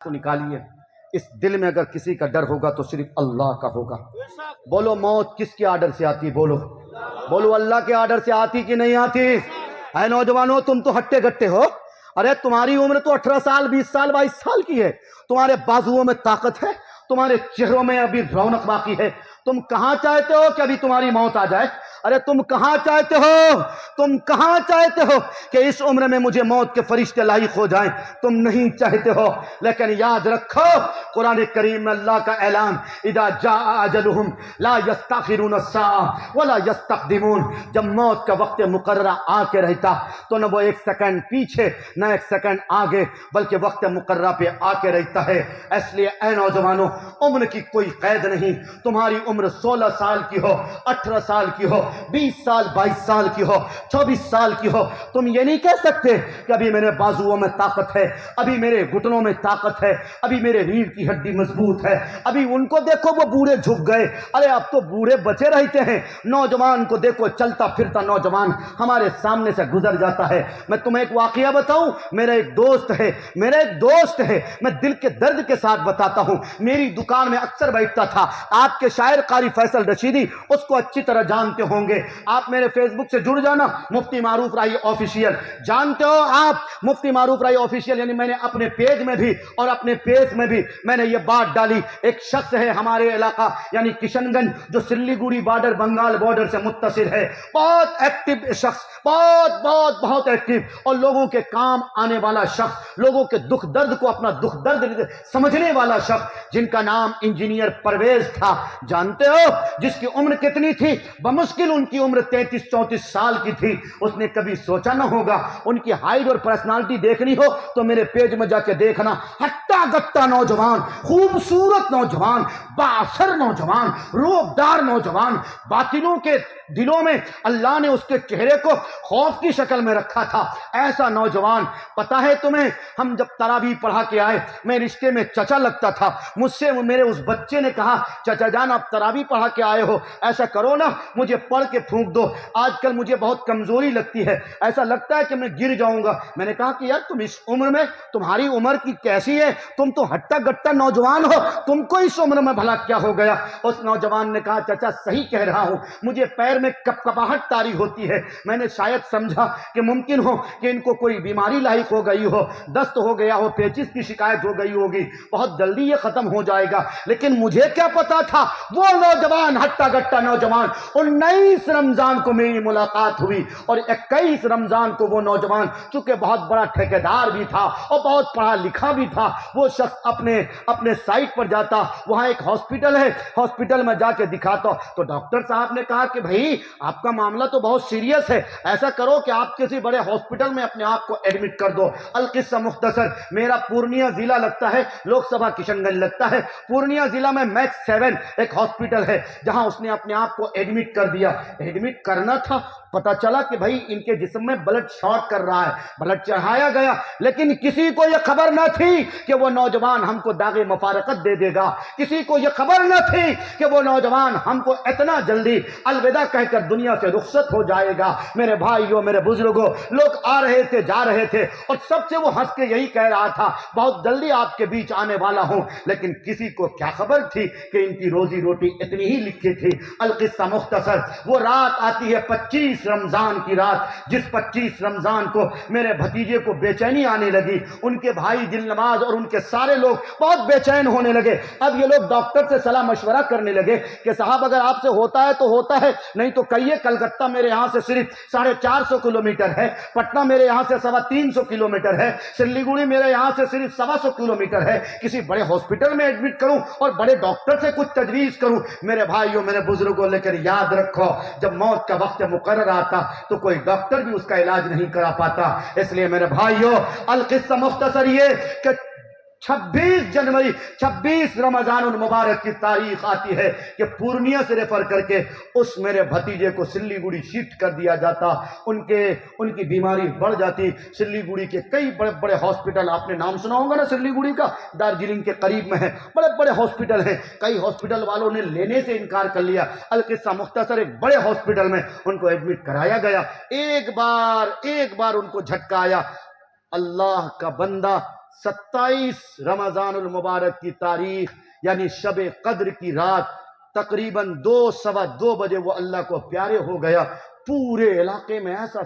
کو نکالیے. اس دل میں اگر کسی کا ڈر ہوگا تو صرف اللہ کا ہوگا. بولو موت کس کے آرڈر سے آتی؟ بولو بولو اللہ کے آرڈر سے آتی کہ نہیں آتی؟ اے نوجوانوں تم تو ہٹے گٹے ہو. ارے تمہاری عمر تو 18 سال 20 سال 22 سال کی ہے. تمہارے بازوؤں میں طاقت ہے, تمہارے چہروں میں ابھی رونق باقی ہے. تم کہاں چاہتے ہو کہ ابھی تمہاری موت آ جائے؟ ارے تم کہاں چاہتے ہو, تم کہاں چاہتے ہو کہ اس عمر میں مجھے موت کے فرشتے لاحق ہو جائیں؟ تم نہیں چاہتے ہو. لیکن یاد رکھو قرآن کریم میں اللہ کا اعلان, اذا جاء اجلہم لا یستاخرون الساعۃ ولا یستقدمون. جب موت کا وقت مقررہ آ کے رہتا تو نہ وہ ایک سیکنڈ پیچھے نہ ایک سیکنڈ آگے, بلکہ وقت مقررہ پہ آ کے رہتا ہے. اس لیے اے نوجوانوں عمر کی کوئی قید نہیں. تمہاری عمر 16 سال کی ہو, 18 سال کی ہو, 20 سال 22 سال کی ہو, 24 سال کی ہو, تم یہ نہیں کہہ سکتے کہ ابھی میرے بازوؤں میں طاقت ہے, ابھی میرے گھٹنوں میں طاقت ہے, ابھی میرے ریڑھ کی ہڈی مضبوط ہے, ابھی ان کو دیکھو وہ بوڑھے جھک گئے. ارے اب تو بوڑھے بچے رہتے ہیں. نوجوان کو دیکھو چلتا پھرتا نوجوان ہمارے سامنے سے گزر جاتا ہے. میں تمہیں ایک واقعہ بتاؤں, میرا ایک دوست ہے, میں دل کے درد کے ساتھ بتاتا ہوں. میری دکان میں اکثر بیٹھتا تھا. آپ کے شاعر قاری فیصل رشیدی اس کو اچھی طرح جانتے ہوں گے. آپ میرے فیس بک سے جڑ جانا, مفتی معروف راہی آفیشیل. جانتے ہو آپ مفتی معروف راہی آفیشیل, یعنی میں نے اپنے پیج میں بھی اور اپنے پیج میں بھی میں نے یہ بات ڈالی. ایک شخص ہے ہمارے علاقہ یعنی کشن گنج, جو سلیگوڑی بارڈر بنگال بارڈر سے متصل ہے. بہت ایکٹیو شخص, بہت ایکٹیو, اور لوگوں کے کام آنے والا شخص, لوگوں کے دکھ درد کو اپنا دکھ درد سمجھنے والا شخص, جن کا نام انجینئر پرویز تھا. جانتے ہو جس کی عمر کتنی تھی؟ بمشکل ان کی عمر 33-34 سال کی تھی. اس نے کبھی سوچا نہ ہوگا. ان کی ہائٹ اور پرسنالٹی دیکھنی ہو تو میرے پیج میں جا کے دیکھنا. ہٹا گٹا نوجوان, خوبصورت نوجوان, بااثر نوجوان, روبدار نوجوان. باطلوں کے دلوں میں اللہ نے اس کے چہرے کو خوف کی شکل میں رکھا تھا. ایسا نوجوان, پتا ہے تمہیں, ہم جب تراویح پڑھا کے آئے, میں رشتے میں چچا لگتا تھا. مجھ سے میرے اس بچے نے کہا, چچا جان آپ تراویح پڑھا کے آئے ہو, ایسا کرو نا مجھے پڑھ کے پھونک دو. آج کل مجھے بہت کمزوری لگتی ہے, ایسا لگتا ہے کہ میں گر جاؤں گا. میں نے کہا کہ یار تم اس عمر میں, تمہاری عمر کی کیسی ہے, تم تو ہٹا گٹا نوجوان ہو, تم کو اس عمر میں بھلا کیا ہو گیا؟ اس نوجوان نے کہا چچا صحیح کہہ رہا ہوں, مجھے پیر میں کپکپاہٹ طاری ہوتی ہے. میں نے شاید سمجھا کہ ممکن ہو کہ ان کو کوئی بیماری لاحق ہو گئی ہو, دست ہو گیا ہو, پیچس کی شکایت ہو گئی ہوگی, بہت جلدی یہ ختم ہو جائے گا. لیکن مجھے کیا پتا تھا وہ نوجوان, ہٹا گٹا نوجوان, 19 رمضان کو میری ملاقات ہوئی, اور 21 رمضان کو وہ نوجوان, چونکہ بہت بڑا ٹھیکیدار بھی تھا اور بہت پڑھا لکھا بھی تھا, وہ شخص اپنے سائٹ پر جاتا. وہاں ایک ہاسپٹل ہے, ہاسپٹل میں جا کے دکھاتا تو ڈاکٹر صاحب نے کہا کہ بھائی آپ کا معاملہ تو بہت سیریس ہے, ایسا کرو کہ آپ کسی بڑے ہاسپٹل میں اپنے آپ کو ایڈمٹ کر دو. القصہ مختصر, میرا پورنیہ ضلع لگتا ہے, لوک سبھا کشن گنج لگتا ہے. پورنیہ ضلع میں میکس 7 ایک ہاسپٹل ہے, جہاں اس نے اپنے آپ کو ایڈمٹ کر دیا. ایڈمٹ کرنا تھا, پتا چلا کہ بھائی ان کے جسم میں بلڈ شارٹ کر رہا ہے. بلڈ چڑھایا گیا, لیکن کسی کو یہ خبر نہ تھی کہ وہ نوجوان ہم کو داغ مفارقت دے دے گا. کسی کو یہ خبر نہ تھی کہ وہ نوجوان ہم کو اتنا جلدی الوداع کہہ کر دنیا سے رخصت ہو جائے گا. میرے بھائیوں, میرے بزرگوں, لوگ آ رہے تھے, جا رہے تھے, اور سب سے وہ ہنس کے یہی کہہ رہا تھا بہت جلدی آپ کے بیچ آنے والا ہوں. لیکن کسی کو کیا خبر تھی کہ ان کی روزی روٹی اتنی ہی لکھی تھی. القصہ مختصر, وہ رات آتی ہے 25 رمضان کی رات, جس 25 رمضان کو میرے بھتیجے کو بے چینی آنے لگی. ان کے بھائی دل نواز اور ان کے سارے لوگ بہت بے چین ہونے لگے. اب یہ لوگ ڈاکٹر سے صلاح مشورہ کرنے لگے کہ صاحب اگر آپ سے ہوتا ہے تو ہوتا ہے, نہیں تو کہیے کلکتہ میرے یہاں سے صرف 450 کلومیٹر ہے, پٹنہ میرے یہاں سے 350 کلومیٹر ہے, سلیگوڑی میرے یہاں سے صرف 125 کلومیٹر ہے, کسی بڑے ہاسپٹل میں ایڈمٹ کروں اور بڑے ڈاکٹر سے کچھ تجویز کروں. میرے بھائیوں, میرے بزرگوں, لیکن یاد رکھو جب موت کا وقت مقرر آتا تو کوئی ڈاکٹر بھی اس کا علاج نہیں کرا پاتا. اس لیے میرے بھائیوں, القصہ مختصر یہ کہ 26 جنوری 26 رمضان المبارک کی تاریخ آتی ہے کہ پورنیہ سے ریفر کر کے اس میرے بھتیجے کو سلیگوڑی شفٹ کر دیا جاتا. ان کی بیماری بڑھ جاتی. سلیگوڑی کے کئی بڑے بڑے ہاسپٹل, آپ نے نام سنا ہوگا نا سلیگوڑی کا, دارجلنگ کے قریب میں ہے, بڑے بڑے ہاسپٹل ہیں. کئی ہاسپٹل والوں نے لینے سے انکار کر لیا. القصہ مختصر, ایک بڑے ہاسپٹل میں ان کو ایڈمٹ کرایا گیا. ایک بار ان کو جھٹکا آیا. اللہ کا بندہ 27 رمضان المبارک کی تاریخ یعنی شب قدر کی رات تقریباً 2 سوا 2 بجے وہ اللہ کو پیارے ہو گیا. پورے علاقے میں ایسا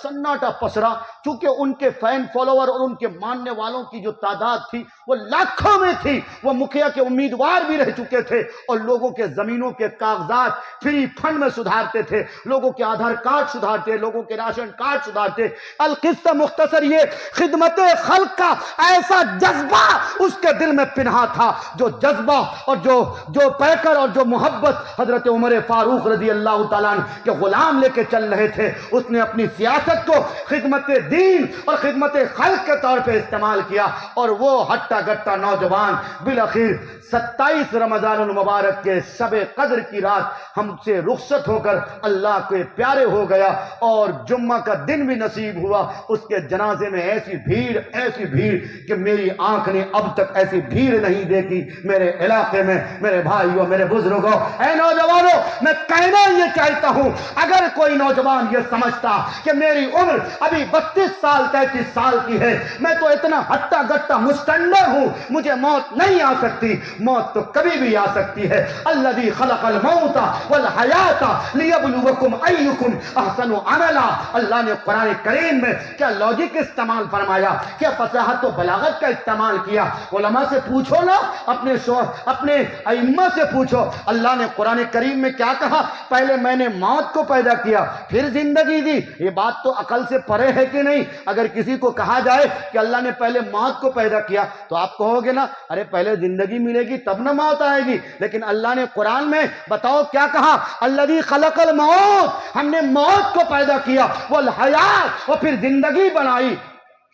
سناٹا پسرا چونکہ ان کے فین فالوور اور ان کے ماننے والوں کی جو تعداد تھی وہ لاکھوں میں تھی. وہ مکھیا کے امیدوار بھی رہ چکے تھے اور لوگوں کے زمینوں کے کاغذات فری فنڈ میں سدھارتے تھے, لوگوں کے آدھار کارڈ سدھارتے, لوگوں کے راشن کارڈ سدھارتے. القصہ مختصر یہ, خدمت خلق کا ایسا جذبہ اس کے دل میں پنہا تھا, جو جذبہ اور جو پیکر اور جو محبت حضرت عمر فاروق رضی اللہ تعالیٰ عنہ کے غلام لے کے چل رہے تھے. اس نے اپنی سیاست کو خدمت دین اور خدمت خلق کے طور پہ استعمال کیا اور وہ ہٹا گٹا نوجوان بالآخر 27 رمضان المبارک کے شب قدر کی رات ہم سے رخصت ہو کر اللہ کے پیارے ہو گیا. اور جمعہ کا دن بھی نصیب ہوا. اس کے جنازے میں ایسی بھیڑ کہ میری آنکھ نے اب تک ایسی بھیڑ نہیں دیکھی میرے علاقے میں. میرے بھائیوں, میرے بزرگوں, اے نوجوانوں, میں کہنا یہ چاہتا ہوں, اگر کوئی نوجوان یہ سمجھتا کہ میری عمر ابھی 32 سال 33 سال کی ہے, میں تو اتنا ہٹا گٹا مستنڈر ہوں, مجھے موت نہیں آ سکتی. موت تو کبھی بھی آ سکتی ہے. الذی خلق الموت والحیات لیبلوکم ایکم احسن عملا. اللہ نے قرآن کریم میں کیا لاجک استعمال فرمایا, کیا فصاحت و بلاغت کا استعمال کیا. علماء سے پوچھو نا, اپنے ائمہ سے پوچھو. اللہ نے قرآن کریم میں کیا کہا, پہلے میں نے موت کو پیدا کیا پھر زندگی دی. یہ بات تو عقل سے پرے ہے کہ نہیں؟ اگر کسی کو کہا جائے کہ اللہ نے پہلے موت کو پیدا کیا تو آپ کہو گے نا, ارے پہلے زندگی ملے گی تب نہ موت آئے گی. لیکن اللہ نے قرآن میں بتاؤ کیا کہا, الذی خلق الموت, ہم نے موت کو پیدا کیا, والحیات, اور پھر زندگی بنائی.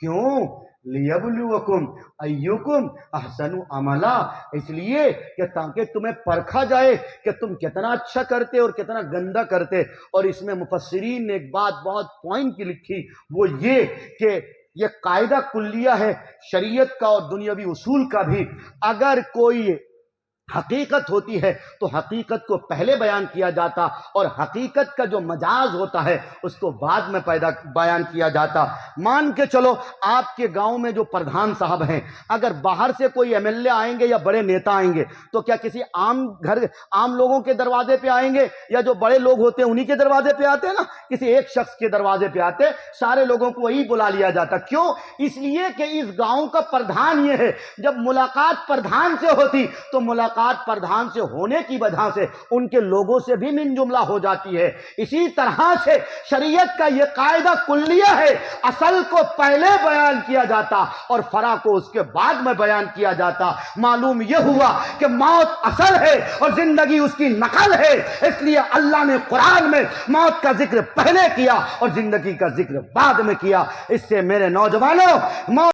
کیوں؟ لیبلوکم ایکم احسن عملا, اس لیے کہ تاکہ تمہیں پرکھا جائے کہ تم کتنا اچھا کرتے اور کتنا گندا کرتے. اور اس میں مفسرین نے ایک بات بہت پوائنٹ کی لکھی, وہ یہ کہ یہ قاعدہ کلیہ ہے شریعت کا اور دنیاوی اصول کا بھی. اگر کوئی حقیقت ہوتی ہے تو حقیقت کو پہلے بیان کیا جاتا اور حقیقت کا جو مجاز ہوتا ہے اس کو بعد میں بیان کیا جاتا. مان کے چلو آپ کے گاؤں میں جو پردھان صاحب ہیں, اگر باہر سے کوئی ایم ایل اے آئیں گے یا بڑے نیتا آئیں گے تو کیا کسی عام لوگوں کے دروازے پہ آئیں گے, یا جو بڑے لوگ ہوتے ہیں انہی کے دروازے پہ آتے ہیں نا, کسی ایک شخص کے دروازے پہ آتے, سارے لوگوں کو وہی بلا لیا جاتا. کیوں؟ اس لیے کہ اس گاؤں کا پردھان یہ ہے. جب ملاقات پردھان سے ہوتی تو ملاقات پردھان سے ہونے کی وجہ سے ان کے لوگوں سے بھی من جملہ ہو جاتی ہے. اسی طرح سے شریعت کا یہ قاعدہ کلیہ ہے, اصل کو پہلے بیان کیا جاتا اور فرع کو اس کے بعد میں بیان کیا جاتا. معلوم یہ ہوا کہ موت اصل ہے اور زندگی اس کی نقل ہے, اس لیے اللہ نے قرآن میں موت کا ذکر پہلے کیا اور زندگی کا ذکر بعد میں کیا. اس سے میرے نوجوانوں, موت